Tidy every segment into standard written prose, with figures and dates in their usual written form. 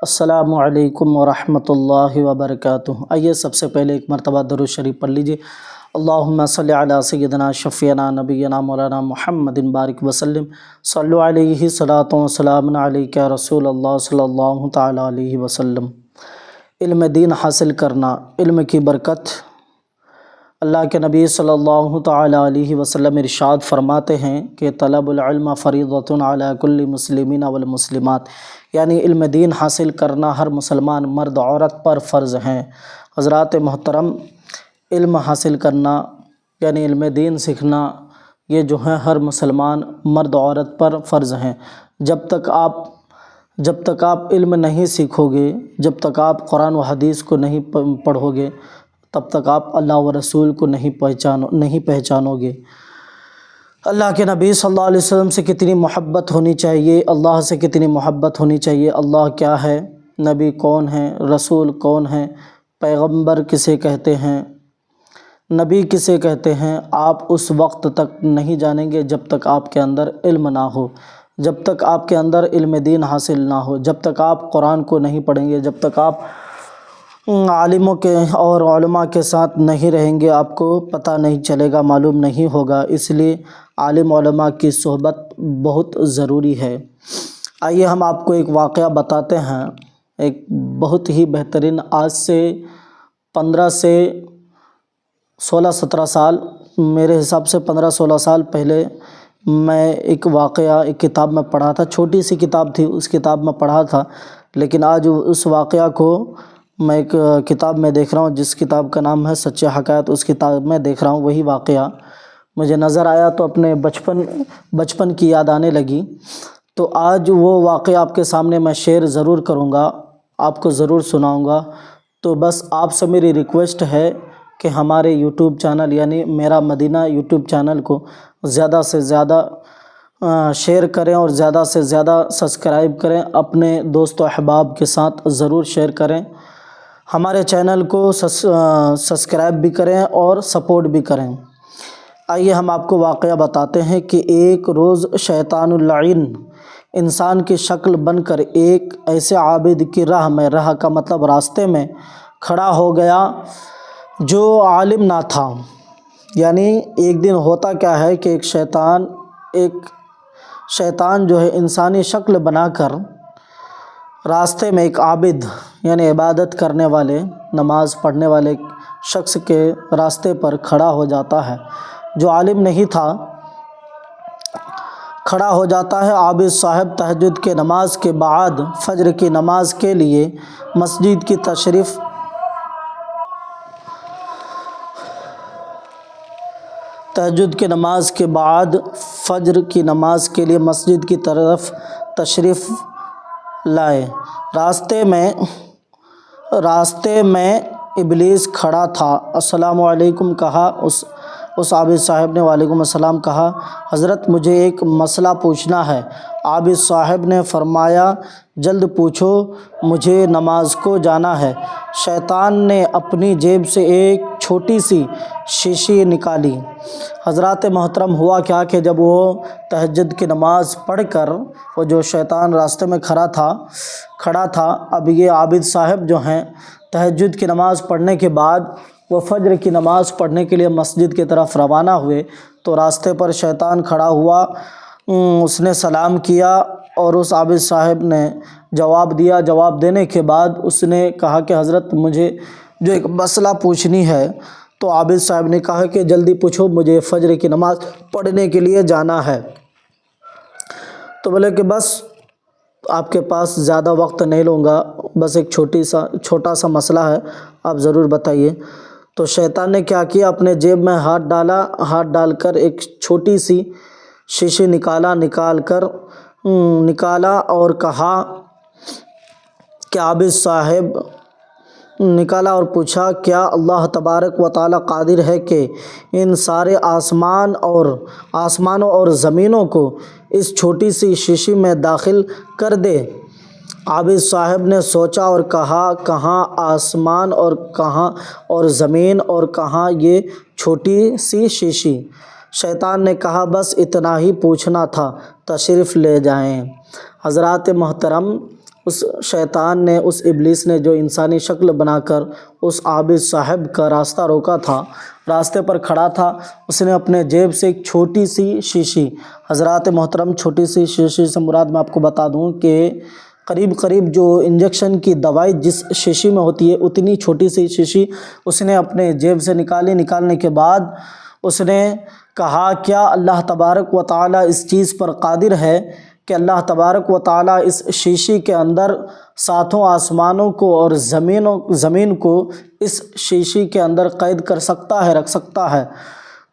السلام علیکم ورحمۃ اللہ وبرکاتہ۔ آئیے سب سے پہلے ایک مرتبہ درود شریف پڑھ لیجیے۔ اللہم صلی علی سیدنا شفیعنا نبینا مولانا محمد بارک وسلم، صلو علیہ صلاۃ و سلام علیک یا رسول اللہ صلی اللہ تعالیٰ علیہ وسلم۔ علم دین حاصل کرنا، علم کی برکت۔ اللہ کے نبی صلی اللہ تعالیٰ علیہ وسلم ارشاد فرماتے ہیں کہ طلب العلم فریضۃ علی کل مسلمین والمسلمات، یعنی علم دین حاصل کرنا ہر مسلمان مرد عورت پر فرض ہیں۔ حضرات محترم، علم حاصل کرنا یعنی علم دین سیکھنا، یہ جو ہے ہر مسلمان مرد عورت پر فرض ہیں۔ جب تک آپ علم نہیں سیکھو گے، جب تک آپ قرآن و حدیث کو نہیں پڑھو گے، تب تک آپ اللہ و رسول کو نہیں پہچانو گے۔ اللہ کے نبی صلی اللہ علیہ وسلم سے کتنی محبت ہونی چاہیے، اللہ سے کتنی محبت ہونی چاہیے، اللہ کیا ہے، نبی کون ہے، رسول کون ہے، پیغمبر کسے کہتے ہیں، نبی کسے کہتے ہیں، آپ اس وقت تک نہیں جانیں گے جب تک آپ کے اندر علم نہ ہو، جب تک آپ کے اندر علم دین حاصل نہ ہو، جب تک آپ قرآن کو نہیں پڑھیں گے، جب تک آپ عالموں کے اور علماء کے ساتھ نہیں رہیں گے، آپ کو پتہ نہیں چلے گا، معلوم نہیں ہوگا۔ اس لیے عالم علماء کی صحبت بہت ضروری ہے۔ آئیے ہم آپ کو ایک واقعہ بتاتے ہیں، ایک بہت ہی بہترین، آج سے 15 سے 16-17 سال، میرے حساب سے 15-16 سال پہلے میں ایک واقعہ ایک کتاب میں پڑھا تھا، چھوٹی سی کتاب تھی، اس کتاب میں پڑھا تھا، لیکن آج اس واقعہ کو میں ایک کتاب میں دیکھ رہا ہوں، جس کتاب کا نام ہے سچے حقائق، اس کتاب میں دیکھ رہا ہوں، وہی واقعہ مجھے نظر آیا تو اپنے بچپن کی یاد آنے لگی۔ تو آج وہ واقعہ آپ کے سامنے میں شیئر ضرور کروں گا، آپ کو ضرور سناؤں گا۔ تو بس آپ سے میری ریکویسٹ ہے کہ ہمارے یوٹیوب چینل یعنی میرا مدینہ یوٹیوب چینل کو زیادہ سے زیادہ شیئر کریں اور زیادہ سے زیادہ سبسکرائب کریں، اپنے دوست و احباب کے ساتھ ضرور شیئر کریں، ہمارے چینل کو سبسکرائب بھی کریں اور سپورٹ بھی کریں۔ آئیے ہم آپ کو واقعہ بتاتے ہیں کہ ایک روز شیطان اللعین انسان کی شکل بن کر ایک ایسے عابد کی راہ میں، راہ کا مطلب راستے میں کھڑا ہو گیا جو عالم نہ تھا۔ یعنی ایک دن ہوتا کیا ہے کہ ایک شیطان جو ہے انسانی شکل بنا کر راستے میں ایک عابد یعنی عبادت کرنے والے، نماز پڑھنے والے شخص کے راستے پر کھڑا ہو جاتا ہے، جو عالم نہیں تھا، کھڑا ہو جاتا ہے۔ عابد صاحب تہجد کے نماز کے بعد فجر کی نماز کے لیے مسجد کی مسجد کی طرف تشریف لائے۔ راستے میں ابلیس کھڑا تھا۔ السلام علیکم کہا، اس عابد صاحب نے وعلیکم السلام کہا، حضرت مجھے ایک مسئلہ پوچھنا ہے۔ عابد صاحب نے فرمایا جلد پوچھو، مجھے نماز کو جانا ہے۔ شیطان نے اپنی جیب سے ایک چھوٹی سی شیشی نکالی۔ حضرات محترم، ہوا کیا کہ جب وہ تہجد کی نماز پڑھ کر، وہ جو شیطان راستے میں کھڑا تھا، اب یہ عابد صاحب جو ہیں تہجد کی نماز پڑھنے کے بعد وہ فجر کی نماز پڑھنے کے لیے مسجد کی طرف روانہ ہوئے، تو راستے پر شیطان کھڑا ہوا، اس نے سلام کیا اور اس عابد صاحب نے جواب دیا۔ جواب دینے کے بعد اس نے کہا کہ حضرت مجھے جو ایک مسئلہ پوچھنی ہے، تو عابد صاحب نے کہا کہ جلدی پوچھو، مجھے فجر کی نماز پڑھنے کے لیے جانا ہے۔ تو بولے کہ بس آپ کے پاس زیادہ وقت نہیں لوں گا، بس ایک چھوٹا سا مسئلہ ہے، آپ ضرور بتائیے۔ تو شیطان نے کیا کیا، اپنے جیب میں ہاتھ ڈال کر ایک چھوٹی سی شیشی نکالا اور کہا کہ عابد صاحب نکالا اور پوچھا، کیا اللہ تبارک و تعالیٰ قادر ہے کہ ان سارے آسمانوں اور زمینوں کو اس چھوٹی سی شیشی میں داخل کر دے؟ عابد صاحب نے سوچا اور کہا، کہاں آسمان اور زمین اور کہاں یہ چھوٹی سی شیشی؟ شیطان نے کہا بس اتنا ہی پوچھنا تھا، تشریف لے جائیں۔ حضرات محترم، اس شیطان نے، اس ابلیس نے جو انسانی شکل بنا کر اس عابد صاحب کا راستہ روکا تھا، راستے پر کھڑا تھا، اس نے اپنے جیب سے ایک چھوٹی سی شیشی، حضرات محترم چھوٹی سی شیشی سے مراد میں آپ کو بتا دوں کہ قریب جو انجیکشن کی دوائی جس شیشی میں ہوتی ہے اتنی چھوٹی سی شیشی اس نے اپنے جیب سے نکالنے کے بعد اس نے کہا، کیا اللہ تبارک و تعالیٰ اس چیز پر قادر ہے کہ اللہ تبارک و تعالیٰ اس شیشی کے اندر ساتوں آسمانوں کو اور زمین کو اس شیشی کے اندر قید کر سکتا ہے، رکھ سکتا ہے؟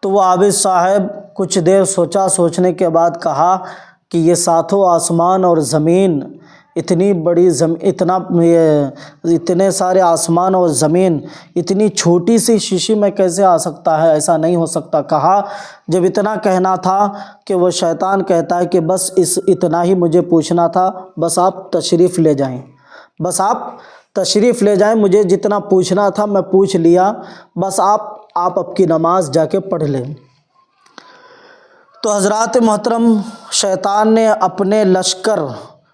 تو وہ عابد صاحب کچھ دیر سوچنے کے بعد کہا کہ یہ ساتوں آسمان اور زمین، اتنے سارے آسمان اور زمین اتنی چھوٹی سی شیشی میں کیسے آ سکتا ہے؟ ایسا نہیں ہو سکتا۔ کہا جب اتنا کہنا تھا کہ وہ شیطان کہتا ہے کہ بس اتنا ہی مجھے پوچھنا تھا، بس آپ تشریف لے جائیں، بس آپ تشریف لے جائیں، مجھے جتنا پوچھنا تھا میں پوچھ لیا، بس آپ کی نماز جا کے پڑھ لیں۔ تو حضرات محترم شیطان نے اپنے لشکر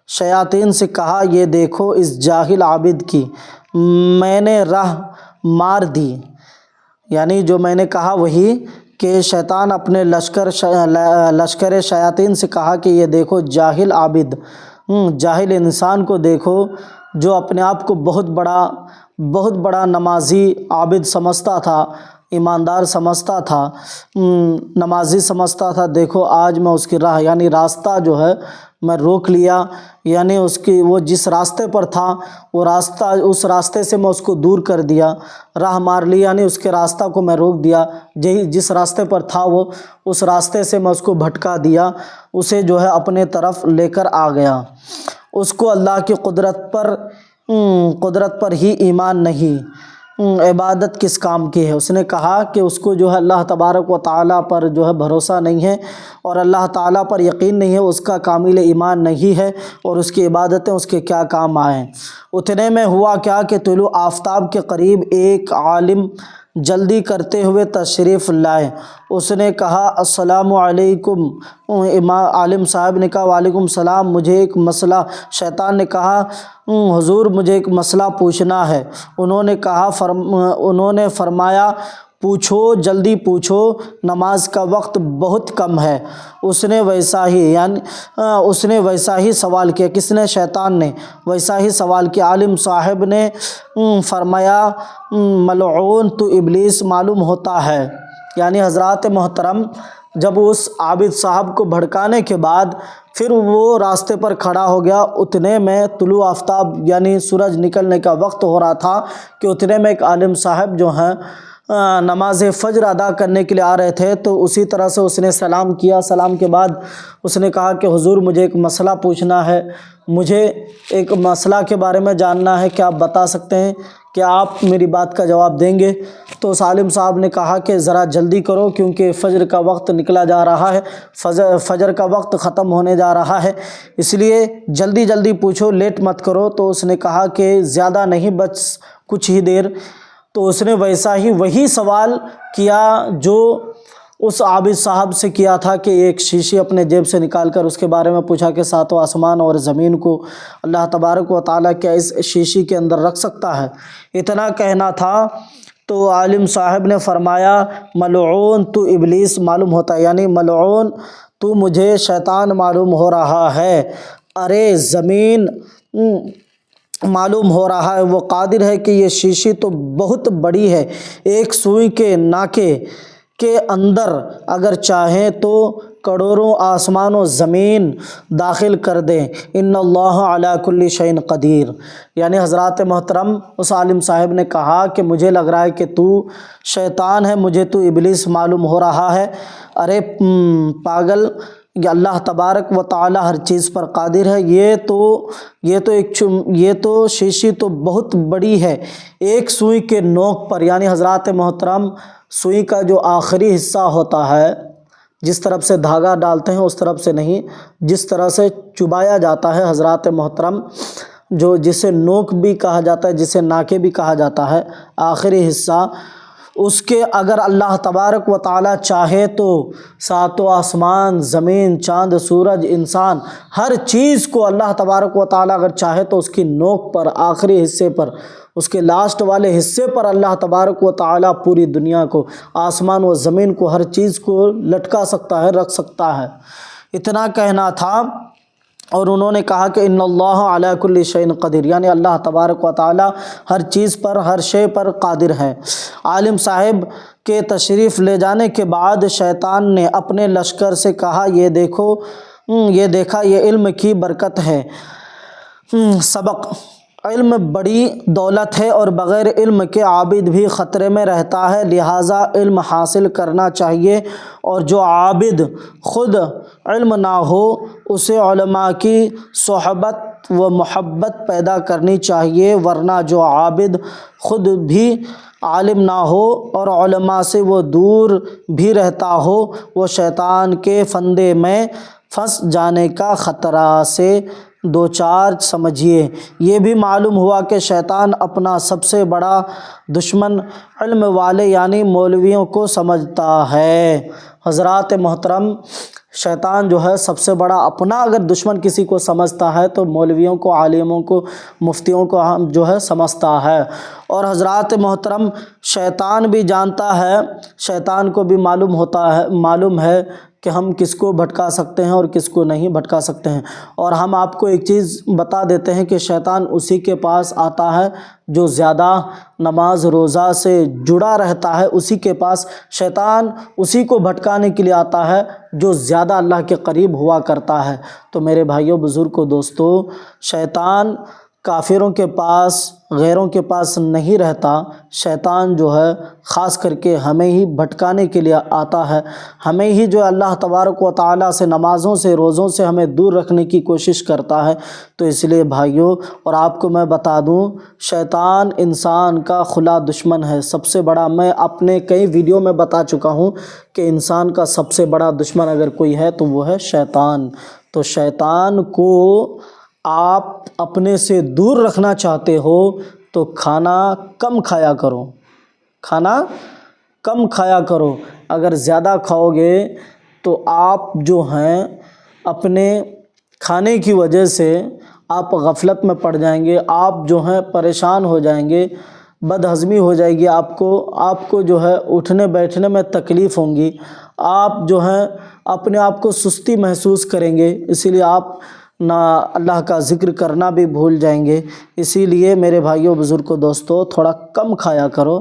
شیاطین سے کہا، یہ دیکھو اس جاہل عابد کی میں نے راہ مار دی۔ یعنی جو میں نے کہا وہی کہ شیطان اپنے لشکر شیاطین سے کہا کہ یہ دیکھو جاہل عابد، جاہل انسان کو دیکھو جو اپنے آپ کو بہت بڑا نمازی عابد سمجھتا تھا، ایماندار سمجھتا تھا، نمازی سمجھتا تھا، دیکھو آج میں اس کی راہ یعنی راستہ جو ہے میں روک لیا، یعنی وہ جس راستے پر تھا اس راستے سے میں اس کو دور کر دیا، راہ مار لی، یعنی اس کے راستہ کو میں روک دیا، جس راستے پر تھا وہ اس راستے سے میں اس کو بھٹکا دیا، اسے جو ہے اپنے طرف لے کر آ گیا۔ اس کو اللہ کی قدرت پر ہی ایمان نہیں، عبادت کس کام کی ہے؟ اس نے کہا کہ اس کو جو ہے اللہ تبارک و تعالیٰ پر جو ہے بھروسہ نہیں ہے اور اللہ تعالیٰ پر یقین نہیں ہے، اس کا کامل ایمان نہیں ہے، اور اس کی عبادتیں اس کے کیا کام آئیں۔ اتنے میں ہوا کیا کہ طلوع آفتاب کے قریب ایک عالم جلدی کرتے ہوئے تشریف لائے۔ اس نے کہا السلام علیکم، عالم صاحب نے کہا وعلیکم السلام، مجھے ایک مسئلہ، شیطان نے کہا حضور مجھے ایک مسئلہ پوچھنا ہے۔ انہوں نے فرمایا پوچھو، جلدی پوچھو، نماز کا وقت بہت کم ہے۔ اس نے ویسا ہی سوال کیا، کس نے؟ شیطان نے ویسا ہی سوال کیا۔ عالم صاحب نے فرمایا ملعون تو ابلیس معلوم ہوتا ہے۔ یعنی حضرات محترم جب اس عابد صاحب کو بھڑکانے کے بعد پھر وہ راستے پر کھڑا ہو گیا، اتنے میں طلوع آفتاب یعنی سورج نکلنے کا وقت ہو رہا تھا کہ اتنے میں ایک عالم صاحب جو ہیں نماز فجر ادا کرنے کے لیے آ رہے تھے، تو اسی طرح سے اس نے سلام کیا۔ سلام کے بعد اس نے کہا کہ حضور مجھے ایک مسئلہ پوچھنا ہے، مجھے ایک مسئلہ کے بارے میں جاننا ہے، کیا آپ بتا سکتے ہیں؟ کیا آپ میری بات کا جواب دیں گے؟ تو اس عالم صاحب نے کہا کہ ذرا جلدی کرو کیونکہ فجر کا وقت نکلا جا رہا ہے، فجر کا وقت ختم ہونے جا رہا ہے، اس لیے جلدی پوچھو، لیٹ مت کرو۔ تو اس نے کہا کہ زیادہ نہیں، بس کچھ ہی دیر۔ تو اس نے وہی سوال کیا جو اس عابد صاحب سے کیا تھا کہ ایک شیشی اپنے جیب سے نکال کر اس کے بارے میں پوچھا کہ ساتوں آسمان اور زمین کو اللہ تبارک و تعالیٰ کیا اس شیشی کے اندر رکھ سکتا ہے؟ اتنا کہنا تھا تو عالم صاحب نے فرمایا ملعون تو ابلیس معلوم ہوتا ہے، یعنی ملعون تو مجھے شیطان معلوم ہو رہا ہے، ارے زمین معلوم ہو رہا ہے، وہ قادر ہے کہ یہ شیشی تو بہت بڑی ہے، ایک سوئی کے ناکے کے اندر اگر چاہیں تو کروڑوں آسمان و زمین داخل کر دیں، ان اللہ علی کل شیء قدیر۔ یعنی حضرات محترم اس عالم صاحب نے کہا کہ مجھے لگ رہا ہے کہ تو شیطان ہے، مجھے تو ابلیس معلوم ہو رہا ہے، ارے پاگل، اللہ تبارک و تعالی ہر چیز پر قادر ہے، یہ تو شیشی تو بہت بڑی ہے، ایک سوئی کے نوک پر، یعنی حضرات محترم سوئی کا جو آخری حصہ ہوتا ہے، جس طرف سے دھاگا ڈالتے ہیں اس طرف سے نہیں، جس طرح سے چبایا جاتا ہے حضرات محترم، جسے نوک بھی کہا جاتا ہے، جسے ناکے بھی کہا جاتا ہے، آخری حصہ، اس کے اگر اللہ تبارک و تعالیٰ چاہے تو ساتوں آسمان، زمین، چاند، سورج، انسان، ہر چیز کو اللہ تبارک و تعالیٰ اگر چاہے تو اس کی نوک پر، آخری حصے پر، اس کے لاسٹ والے حصے پر اللہ تبارک و تعالیٰ پوری دنیا کو، آسمان و زمین کو، ہر چیز کو لٹکا سکتا ہے، رکھ سکتا ہے۔ اتنا کہنا تھا۔ اور انہوں نے کہا کہ ان اللہ علی کل شیء قدیر، یعنی اللہ تبارک و تعالی ہر چیز پر، ہر شے پر قادر ہے۔ عالم صاحب کے تشریف لے جانے کے بعد شیطان نے اپنے لشکر سے کہا، یہ دیکھا یہ علم کی برکت ہے، سبق، علم بڑی دولت ہے اور بغیر علم کے عابد بھی خطرے میں رہتا ہے، لہٰذا علم حاصل کرنا چاہیے، اور جو عابد خود علم نہ ہو اسے علماء کی صحبت و محبت پیدا کرنی چاہیے، ورنہ جو عابد خود بھی عالم نہ ہو اور علماء سے وہ دور بھی رہتا ہو، وہ شیطان کے فندے میں پھنس جانے کا خطرہ سے دوچار سمجھیے۔ یہ بھی معلوم ہوا کہ شیطان اپنا سب سے بڑا دشمن علم والے یعنی مولویوں کو سمجھتا ہے۔ حضرات محترم، شیطان جو ہے سب سے بڑا اپنا اگر دشمن کسی کو سمجھتا ہے تو مولویوں کو، عالموں کو، مفتیوں کو جو ہے سمجھتا ہے۔ اور حضرات محترم، شیطان بھی جانتا ہے، شیطان کو بھی معلوم ہے کہ ہم کس کو بھٹکا سکتے ہیں اور کس کو نہیں بھٹکا سکتے ہیں۔ اور ہم آپ کو ایک چیز بتا دیتے ہیں کہ شیطان اسی کے پاس آتا ہے جو زیادہ نماز روزہ سے جڑا رہتا ہے، اسی کے پاس شیطان اسی کو بھٹکانے کے لیے آتا ہے جو زیادہ اللہ کے قریب ہوا کرتا ہے۔ تو میرے بھائیوں، بزرگوں، دوستو، شیطان کافروں کے پاس، غیروں کے پاس نہیں رہتا، شیطان جو ہے خاص کر کے ہمیں ہی بھٹکانے کے لیے آتا ہے، ہمیں ہی جو اللہ تبارک و تعالیٰ سے، نمازوں سے، روزوں سے ہمیں دور رکھنے کی کوشش کرتا ہے۔ تو اس لیے بھائیوں، اور آپ کو میں بتا دوں، شیطان انسان کا کھلا دشمن ہے، سب سے بڑا۔ میں اپنے کئی ویڈیو میں بتا چکا ہوں کہ انسان کا سب سے بڑا دشمن اگر کوئی ہے تو وہ ہے شیطان۔ تو شیطان کو آپ اپنے سے دور رکھنا چاہتے ہو تو کھانا کم کھایا کرو، کھانا کم کھایا کرو۔ اگر زیادہ کھاؤ گے تو آپ جو ہیں اپنے کھانے کی وجہ سے آپ غفلت میں پڑ جائیں گے، آپ جو ہیں پریشان ہو جائیں گے، بد ہضمی ہو جائے گی، آپ کو جو ہے اٹھنے بیٹھنے میں تکلیف ہوں گی، آپ جو ہیں اپنے آپ کو سستی محسوس کریں گے، اسی لیے آپ نہ اللہ کا ذکر کرنا بھی بھول جائیں گے۔ اسی لیے میرے بھائیوں، بزرگوں، دوستو، تھوڑا کم کھایا کرو،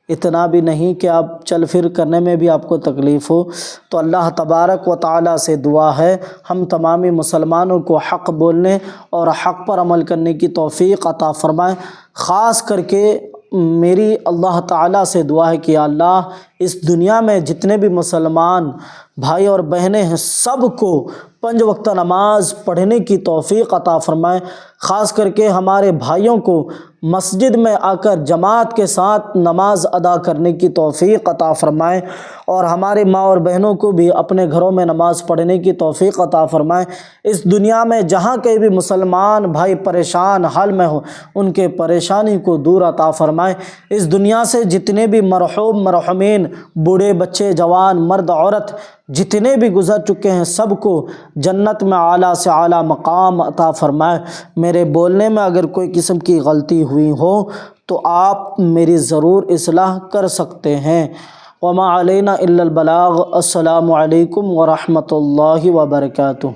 اتنا بھی نہیں کہ آپ چل پھر کرنے میں بھی آپ کو تکلیف ہو۔ تو اللہ تبارک و تعالیٰ سے دعا ہے ہم تمامی مسلمانوں کو حق بولنے اور حق پر عمل کرنے کی توفیق عطا فرمائے۔ خاص کر کے میری اللہ تعالیٰ سے دعا ہے کہ یا اللہ، اس دنیا میں جتنے بھی مسلمان بھائی اور بہنیں ہیں، سب کو 5 وقت نماز پڑھنے کی توفیق عطا فرمائے۔ خاص کر کے ہمارے بھائیوں کو مسجد میں آ کر جماعت کے ساتھ نماز ادا کرنے کی توفیق عطا فرمائے، اور ہمارے ماں اور بہنوں کو بھی اپنے گھروں میں نماز پڑھنے کی توفیق عطا فرمائے۔ اس دنیا میں جہاں کہیں بھی مسلمان بھائی پریشان حال میں ہو، ان کے پریشانی کو دور عطا فرمائے۔ اس دنیا سے جتنے بھی مرحوم مرحومین، بوڑھے بچے، جوان، مرد عورت، جتنے بھی گزر چکے ہیں، سب کو جنت میں اعلیٰ سے اعلیٰ مقام عطا فرمائے۔ میرے بولنے میں اگر کوئی قسم کی غلطی ہوئی ہو تو آپ میری ضرور اصلاح کر سکتے ہیں۔ وما علینا الا البلاغ۔ السلام علیکم ورحمۃ اللہ وبرکاتہ۔